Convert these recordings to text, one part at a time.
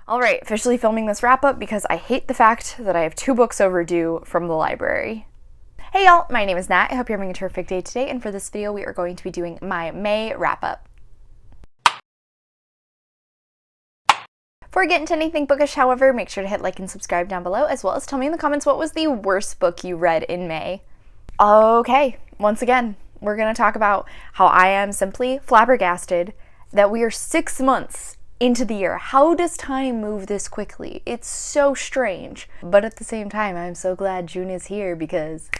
Alright, officially filming this wrap-up because I hate the fact that I have 2 books overdue from the library. Hey y'all, my name is Nat. I hope you're having a terrific day today, and for this video we are going to be doing my May wrap-up. Before we get into anything bookish, however, make sure to hit like and subscribe down below, as well as tell me in the comments what was the worst book you read in May. Okay, once again, we're going to talk about how I am simply flabbergasted that we are 6 months into the year. How does time move this quickly? It's so strange. But at the same time, I'm so glad June is here because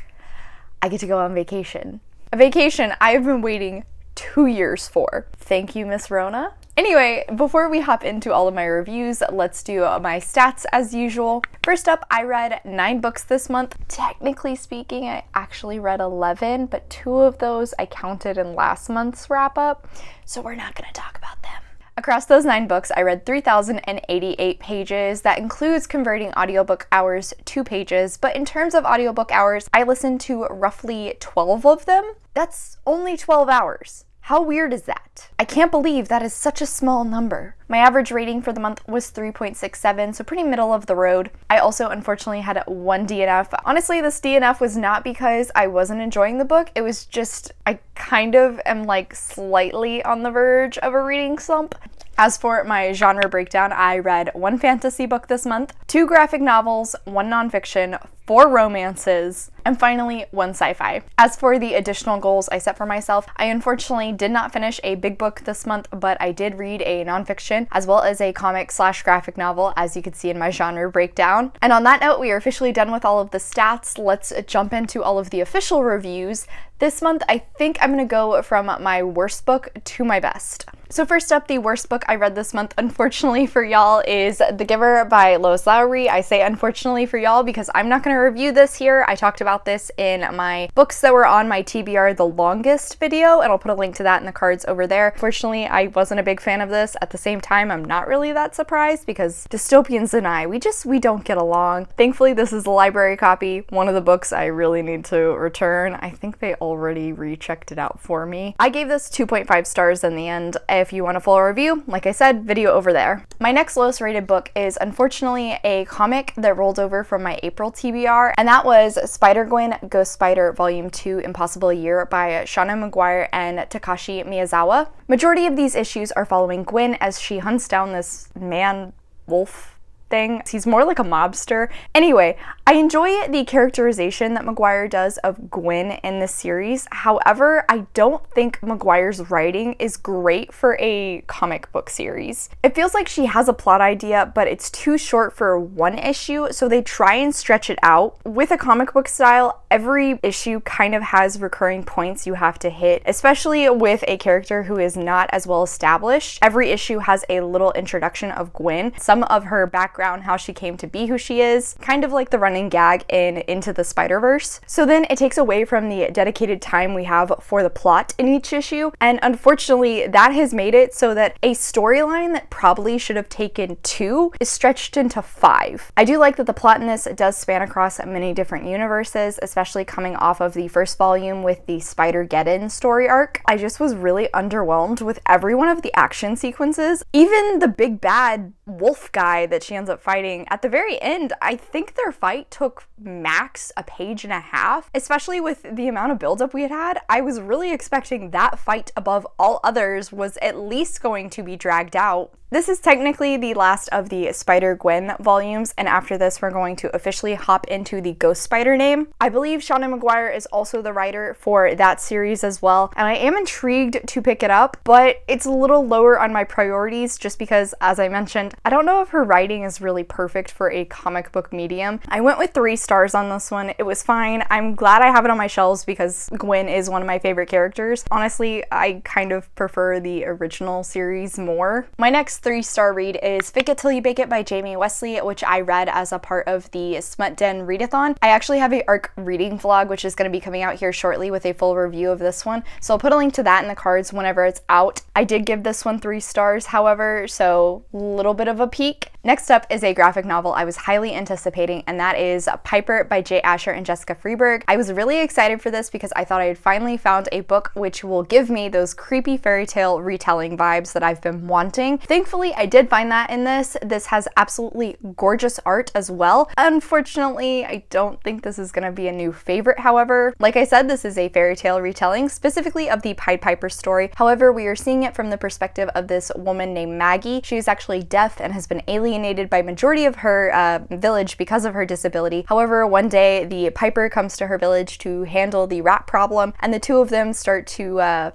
I get to go on vacation. A vacation I've been waiting 2 years for. Thank you, Miss Rona. Anyway, before we hop into all of my reviews, let's do my stats as usual. First up, I read 9 books this month. Technically speaking, I actually read 11, but 2 of those I counted in last month's wrap up, so we're not gonna talk about them. Across those 9 books, I read 3,088 pages. That includes converting audiobook hours to pages, but in terms of audiobook hours, I listened to roughly 12 of them. That's only 12 hours. How weird is that? I can't believe that is such a small number. My average rating for the month was 3.67, so pretty middle of the road. I also unfortunately had 1 DNF. Honestly, this DNF was not because I wasn't enjoying the book. It was just, I kind of am like slightly on the verge of a reading slump. As for my genre breakdown, I read 1 fantasy book this month, 2 graphic novels, 1 nonfiction, 4 romances, and finally 1 sci-fi. As for the additional goals I set for myself, I unfortunately did not finish a big book this month, but I did read a nonfiction as well as a comic/graphic novel, as you can see in my genre breakdown. And on that note, we are officially done with all of the stats. Let's jump into all of the official reviews. This month, I think I'm gonna go from my worst book to my best. So first up, the worst book I read this month, unfortunately for y'all, is The Giver by Lois Lowry. I say unfortunately for y'all because I'm not gonna review this here. I talked about this in my books that were on my TBR The Longest video, and I'll put a link to that in the cards over there. Fortunately, I wasn't a big fan of this. At the same time, I'm not really that surprised because dystopians and I, we don't get along. Thankfully, this is a library copy. One of the books I really need to return. I think they already rechecked it out for me. I gave this 2.5 stars in the end. If you want a full review, like I said, video over there. My next lowest rated book is unfortunately a comic that rolled over from my April TBR, and that was Spider-Gwen Ghost Spider Volume 2 Impossible Year by Shauna Maguire and Takashi Miyazawa. Majority of these issues are following Gwen as she hunts down this man-wolf thing. He's more like a mobster. Anyway, I enjoy the characterization that Maguire does of Gwen in this series. However, I don't think Maguire's writing is great for a comic book series. It feels like she has a plot idea, but it's too short for 1 issue, so they try and stretch it out. With a comic book style, every issue kind of has recurring points you have to hit, especially with a character who is not as well established. Every issue has a little introduction of Gwen, some of her background, how she came to be who she is, kind of like the running gag in Into the Spider-Verse. So then it takes away from the dedicated time we have for the plot in each issue, and unfortunately that has made it so that a storyline that probably should have taken 2 is stretched into 5. I do like that the plot in this does span across many different universes, especially coming off of the first volume with the Spider-Geddon story arc. I just was really underwhelmed with every one of the action sequences. Even the big bad wolf guy that she ends up fighting at the very end, I think their fight took max a page and a half, especially with the amount of buildup we had. I was really expecting that fight above all others was at least going to be dragged out. This is technically the last of the Spider-Gwen volumes, and after this we're going to officially hop into the Ghost Spider name. I believe Shauna Maguire is also the writer for that series as well, and I am intrigued to pick it up, but it's a little lower on my priorities just because, as I mentioned, I don't know if her writing is really perfect for a comic book medium. I went with 3 stars on this one. It was fine. I'm glad I have it on my shelves because Gwen is one of my favorite characters. Honestly, I kind of prefer the original series more. My next 3-star read is Fake It Till You Bake It by Jamie Wesley, which I read as a part of the Smut Den readathon. I actually have a ARC reading vlog, which is going to be coming out here shortly with a full review of this one, so I'll put a link to that in the cards whenever it's out. I did give this one 3 stars, however, so a little bit of a peek. Next up is a graphic novel I was highly anticipating, and that is Piper by Jay Asher and Jessica Freeberg. I was really excited for this because I thought I had finally found a book which will give me those creepy fairy tale retelling vibes that I've been wanting. Thankfully, Thankfully, I did find that in this. This has absolutely gorgeous art as well. Unfortunately, I don't think this is gonna be a new favorite, however. Like I said, this is a fairy tale retelling, specifically of the Pied Piper story. However, we are seeing it from the perspective of this woman named Maggie. She is actually deaf and has been alienated by majority of her village because of her disability. However, one day the Piper comes to her village to handle the rat problem, and the two of them start to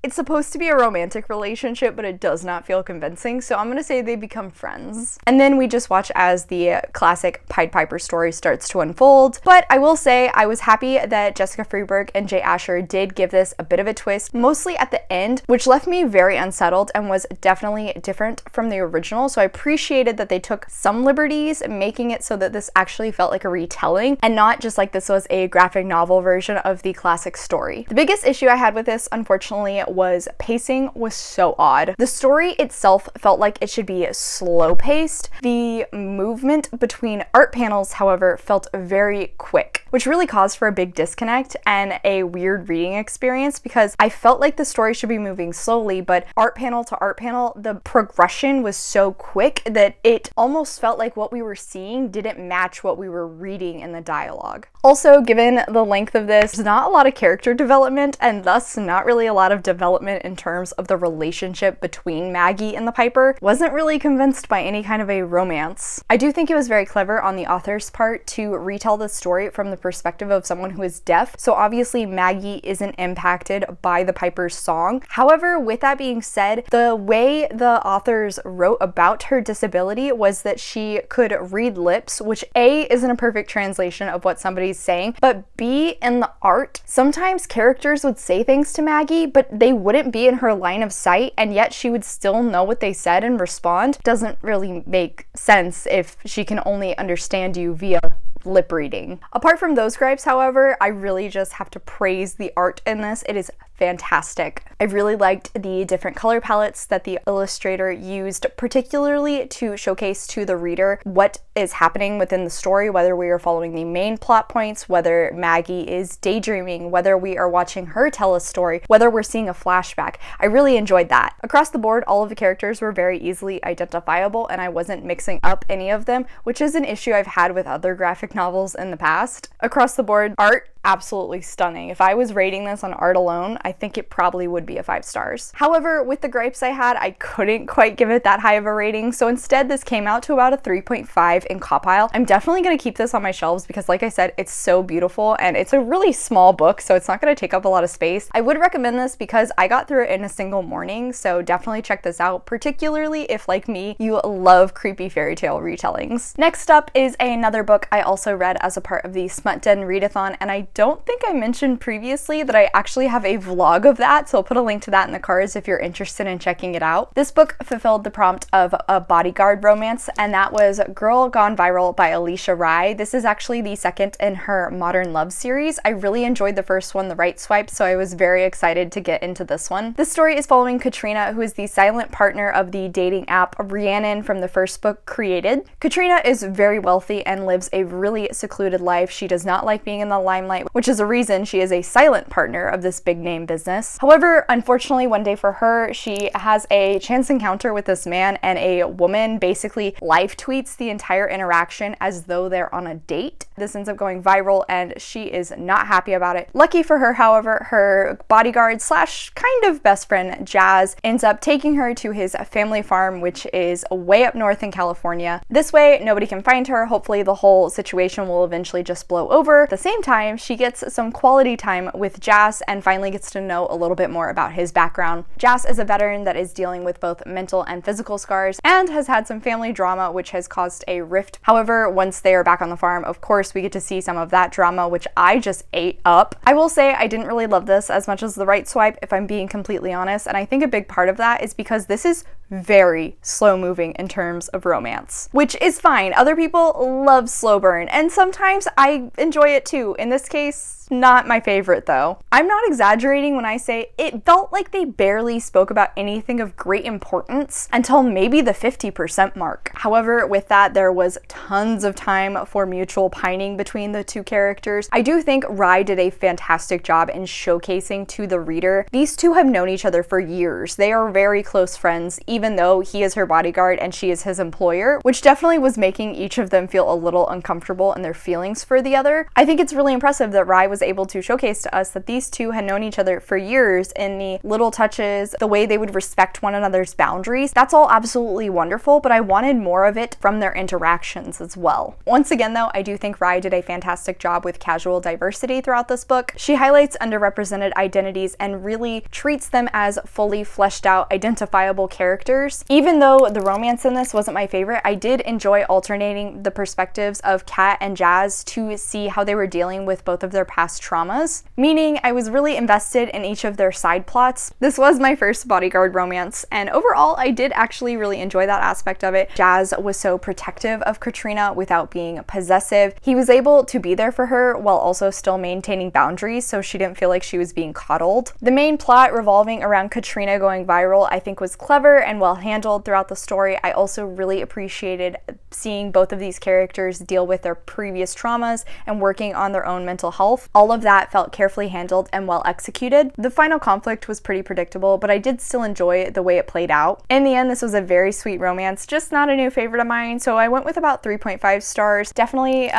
it's supposed to be a romantic relationship, but it does not feel convincing, so I'm gonna say they become friends. And then we just watch as the classic Pied Piper story starts to unfold. But I will say I was happy that Jessica Freeberg and Jay Asher did give this a bit of a twist, mostly at the end, which left me very unsettled and was definitely different from the original. So I appreciated that they took some liberties, making it so that this actually felt like a retelling and not just like this was a graphic novel version of the classic story. The biggest issue I had with this, unfortunately, was pacing was so odd. The story itself felt like it should be slow paced. The movement between art panels, however, felt very quick, which really caused for a big disconnect and a weird reading experience because I felt like the story should be moving slowly, but art panel to art panel, the progression was so quick that it almost felt like what we were seeing didn't match what we were reading in the dialogue. Also, given the length of this, there's not a lot of character development and thus not really a lot of development in terms of the relationship between Maggie and the Piper. Wasn't really convinced by any kind of a romance. I do think it was very clever on the author's part to retell the story from the perspective of someone who is deaf, so obviously Maggie isn't impacted by the Piper's song. However, with that being said, the way the authors wrote about her disability was that she could read lips, which A, isn't a perfect translation of what somebody's saying, but B, in the art, sometimes characters would say things to Maggie, but they wouldn't be in her line of sight, and yet she would still know what they said and respond. Doesn't really make sense if she can only understand you via lip reading. Apart from those gripes, however, I really just have to praise the art in this. It is fantastic. I really liked the different color palettes that the illustrator used, particularly to showcase to the reader what is happening within the story, whether we are following the main plot points, whether Maggie is daydreaming, whether we are watching her tell a story, whether we're seeing a flashback. I really enjoyed that. Across the board, all of the characters were very easily identifiable and I wasn't mixing up any of them, which is an issue I've had with other graphic novels in the past. Across the board, art, absolutely stunning. If I was rating this on art alone, I think it probably would be a 5 stars. However, with the gripes I had, I couldn't quite give it that high of a rating, so instead this came out to about a 3.5 in Compile. I'm definitely going to keep this on my shelves because, like I said, it's so beautiful and it's a really small book, so it's not going to take up a lot of space. I would recommend this because I got through it in a single morning, so definitely check this out, particularly if, like me, you love creepy fairy tale retellings. Next up is another book I also read as a part of the Smut Den Readathon, and I don't think I mentioned previously that I actually have a vlog of that, so I'll put a link to that in the cards if you're interested in checking it out. This book fulfilled the prompt of a bodyguard romance, and that was Girl Gone Viral by 𝗖cie RH. This is actually the second in her Modern Love series. I really enjoyed the first one, The Right Swipe, so I was very excited to get into this one. This story is following Katrina, who is the silent partner of the dating app Rhiannon from the first book Created. Katrina is very wealthy and lives a really secluded life. She does not like being in the limelight, which is a reason she is a silent partner of this big name business. However, unfortunately, one day for her, she has a chance encounter with this man, and a woman basically live tweets the entire interaction as though they're on a date. This ends up going viral and she is not happy about it. Lucky for her, however, her bodyguard slash kind of best friend Jazz ends up taking her to his family farm, which is way up north in California. This way nobody can find her. Hopefully the whole situation will eventually just blow over. At the same time, she gets some quality time with Jazz and finally gets to know a little bit more about his background. Jazz is a veteran that is dealing with both mental and physical scars and has had some family drama which has caused a rift. However, once they are back on the farm, of course, we get to see some of that drama, which I just ate up. I will say I didn't really love this as much as The Right Swipe, if I'm being completely honest, and I think a big part of that is because this is very slow moving in terms of romance, which is fine. Other people love slow burn, and sometimes I enjoy it too. In this case, chapters. Not my favorite though. I'm not exaggerating when I say it felt like they barely spoke about anything of great importance until maybe the 50% mark. However, with that, there was tons of time for mutual pining between the two characters. I do think 𝗖ście did a fantastic job in showcasing to the reader these two have known each other for years. They are very close friends, even though he is her bodyguard and she is his employer, which definitely was making each of them feel a little uncomfortable in their feelings for the other. I think it's really impressive that 𝗖ście was able to showcase to us that these two had known each other for years in the little touches, the way they would respect one another's boundaries. That's all absolutely wonderful, but I wanted more of it from their interactions as well. Once again though, I do think 𝗖ście did a fantastic job with casual diversity throughout this book. She highlights underrepresented identities and really treats them as fully fleshed out, identifiable characters. Even though the romance in this wasn't my favorite, I did enjoy alternating the perspectives of Kat and Jazz to see how they were dealing with both of their past traumas, meaning I was really invested in each of their side plots. This was my first bodyguard romance, and overall I did actually really enjoy that aspect of it. Jazz was so protective of Katrina without being possessive. He was able to be there for her while also still maintaining boundaries so she didn't feel like she was being coddled. The main plot revolving around Katrina going viral I think was clever and well handled throughout the story. I also really appreciated seeing both of these characters deal with their previous traumas and working on their own mental health. All of that felt carefully handled and well executed. The final conflict was pretty predictable, but I did still enjoy the way it played out. In the end, this was a very sweet romance, just not a new favorite of mine, so I went with about 3.5 stars. Definitely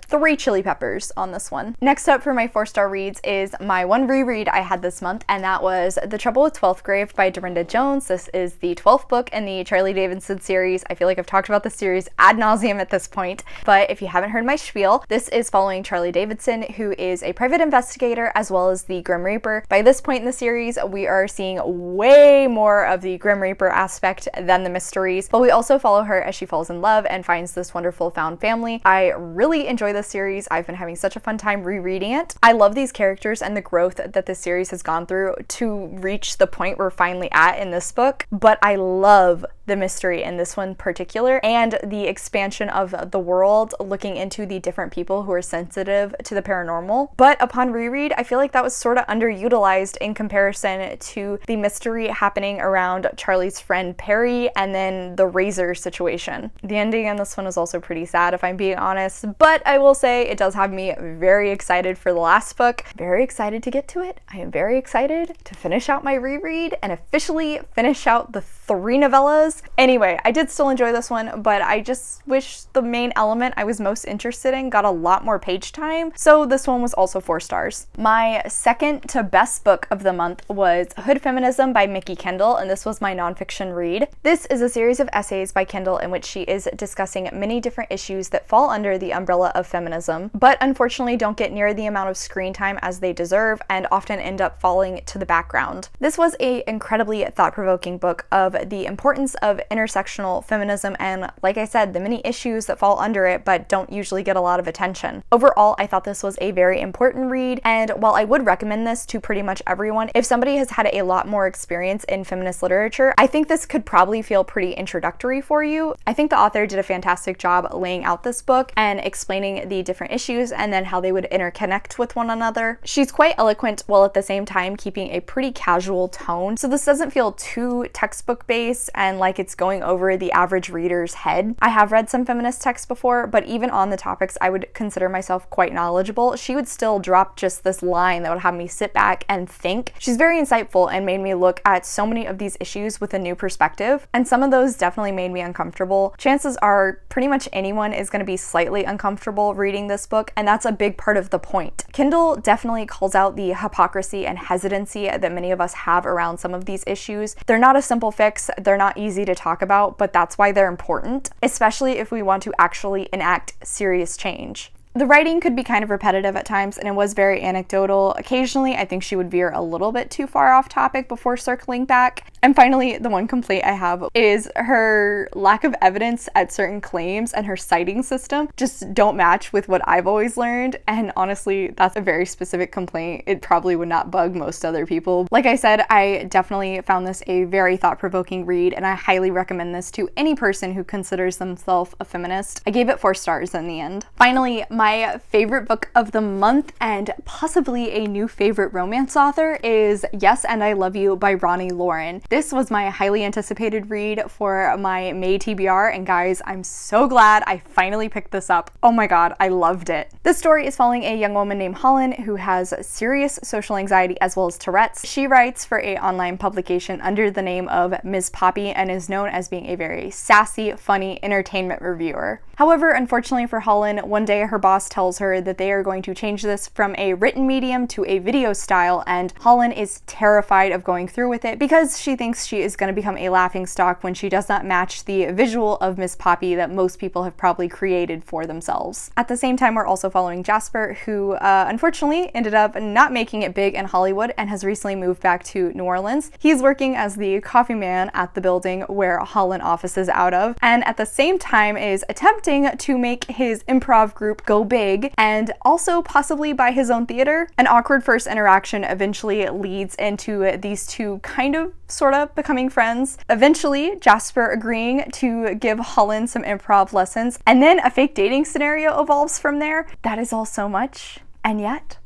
3 chili peppers on this one. Next up for my 4-star reads is my one reread I had this month, and that was The Trouble with 12th Grave by Dorinda Jones. This is the 12th book in the Charlie Davidson series. I feel like I've talked about the series ad nauseum at this point, but if you haven't heard my spiel, this is following Charlie Davidson, who is a private investigator as well as the Grim Reaper. By this point in the series, we are seeing way more of the Grim Reaper aspect than the mysteries, but we also follow her as she falls in love and finds this wonderful found family. I really enjoy this series. I've been having such a fun time rereading it. I love these characters and the growth that this series has gone through to reach the point we're finally at in this book, but I love the mystery in this one in particular and the expansion of the world, looking into the different people who are sensitive to the paranormal. But upon reread, I feel like that was sort of underutilized in comparison to the mystery happening around Charlie's friend Perry and then the razor situation. The ending in this one is also pretty sad if I'm being honest, but I will say it does have me very excited for the last book. Very excited to get to it. I am very excited to finish out my reread and officially finish out the 3 novellas. Anyway, I did still enjoy this one, but I just wish the main element I was most interested in got a lot more page time, so this one was also 4 stars. My second to best book of the month was Hood Feminism by Mikki Kendall, and this was my nonfiction read. This is a series of essays by Kendall in which she is discussing many different issues that fall under the umbrella of feminism, but unfortunately don't get near the amount of screen time as they deserve and often end up falling to the background. This was an incredibly thought-provoking book of the importance of intersectional feminism and, like I said, the many issues that fall under it but don't usually get a lot of attention. Overall, I thought this was a very important read, and while I would recommend this to pretty much everyone, if somebody has had a lot more experience in feminist literature, I think this could probably feel pretty introductory for you. I think the author did a fantastic job laying out this book and explaining the different issues and then how they would interconnect with one another. She's quite eloquent while at the same time keeping a pretty casual tone, so this doesn't feel too textbook based and like it's going over the average reader's head. I have read some feminist texts before, but even on the topics I would consider myself quite knowledgeable, she would still drop just this line that would have me sit back and think. She's very insightful and made me look at so many of these issues with a new perspective, and some of those definitely made me uncomfortable. Chances are pretty much anyone is going to be slightly uncomfortable reading this book, and that's a big part of the point. Kendall definitely calls out the hypocrisy and hesitancy that many of us have around some of these issues. They're not a simple fix, they're not easy to talk about, but that's why they're important, especially if we want to actually enact serious change. The writing could be kind of repetitive at times, and it was very anecdotal. Occasionally, I think she would veer a little bit too far off topic before circling back. And finally, the one complaint I have is her lack of evidence at certain claims and her citing system just don't match with what I've always learned. And honestly, that's a very specific complaint. It probably would not bug most other people. Like I said, I definitely found this a very thought-provoking read, and I highly recommend this to any person who considers themselves a feminist. I gave it 4 stars in the end. Finally, my favorite book of the month, and possibly a new favorite romance author, is Yes and I Love You by Ronnie Lauren. This was my highly anticipated read for my May TBR, and guys, I'm so glad I finally picked this up. Oh my god, I loved it. This story is following a young woman named Holland who has serious social anxiety as well as Tourette's. She writes for an online publication under the name of Ms. Poppy and is known as being a very sassy, funny entertainment reviewer. However, unfortunately for Holland, one day her boss tells her that they are going to change this from a written medium to a video style, and Holland is terrified of going through with it because she thinks she is going to become a laughingstock when she does not match the visual of Miss Poppy that most people have probably created for themselves. At the same time, we're also following Jasper, who unfortunately ended up not making it big in Hollywood and has recently moved back to New Orleans. He's working as the coffee man at the building where Holland offices out of, and at the same time is attempting to make his improv group go big and also possibly buy his own theater. An awkward first interaction eventually leads into these two kind of sort of becoming friends. Eventually, Jasper agreeing to give Holland some improv lessons, and then a fake dating scenario evolves from there. That is all so much, and yet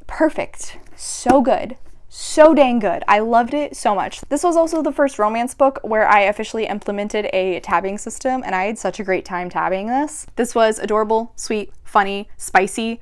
perfect. So good. So dang good. I loved it so much. This was also the first romance book where I officially implemented a tabbing system, and I had such a great time tabbing this. This was adorable, sweet, funny, spicy.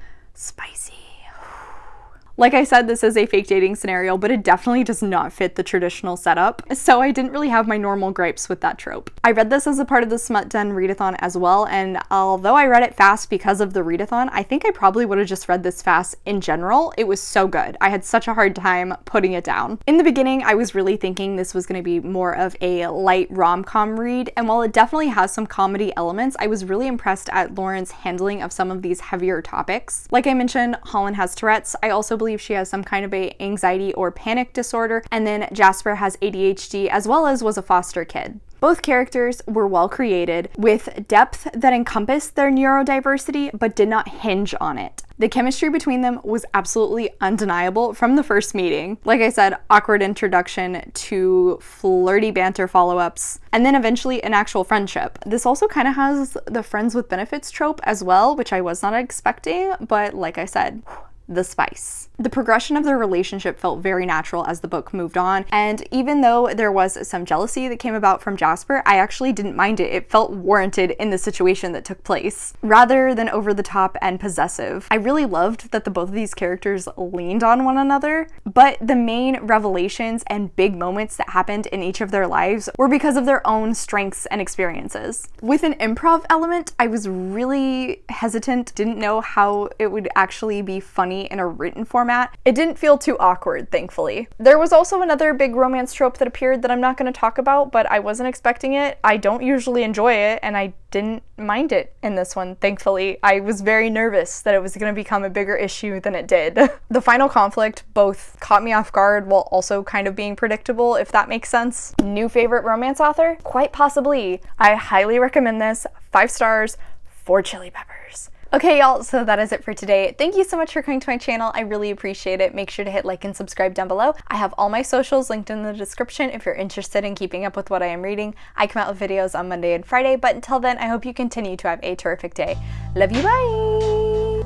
Like I said, this is a fake dating scenario, but it definitely does not fit the traditional setup, so I didn't really have my normal gripes with that trope. I read this as a part of the Smut Den readathon as well, and although I read it fast because of the readathon, I think I probably would have just read this fast in general. It was so good. I had such a hard time putting it down. In the beginning, I was really thinking this was going to be more of a light rom-com read, and while it definitely has some comedy elements, I was really impressed at Lauren's handling of some of these heavier topics. Like I mentioned, Holland has Tourette's. I also believe she has some kind of a anxiety or panic disorder, and then Jasper has ADHD as well as was a foster kid. Both characters were well created, with depth that encompassed their neurodiversity but did not hinge on it. The chemistry between them was absolutely undeniable from the first meeting. Like I said, awkward introduction to flirty banter follow-ups, and then eventually an actual friendship. This also kind of has the friends with benefits trope as well, which I was not expecting, but like I said, the spice. The progression of their relationship felt very natural as the book moved on, and even though there was some jealousy that came about from Jasper, I actually didn't mind it. It felt warranted in the situation that took place, rather than over the top and possessive. I really loved that the both of these characters leaned on one another, but the main revelations and big moments that happened in each of their lives were because of their own strengths and experiences. With an improv element, I was really hesitant, didn't know how it would actually be funny in a written format. It didn't feel too awkward, thankfully. There was also another big romance trope that appeared that I'm not going to talk about, but I wasn't expecting it. I don't usually enjoy it, and I didn't mind it in this one, thankfully. I was very nervous that it was going to become a bigger issue than it did. The final conflict both caught me off guard while also kind of being predictable, if that makes sense. New favorite romance author? Quite possibly. I highly recommend this. 5 stars, 4 chili peppers. Okay, y'all, so that is it for today. Thank you so much for coming to my channel. I really appreciate it. Make sure to hit like and subscribe down below. I have all my socials linked in the description if you're interested in keeping up with what I am reading. I come out with videos on Monday and Friday, but until then, I hope you continue to have a terrific day. Love you, bye!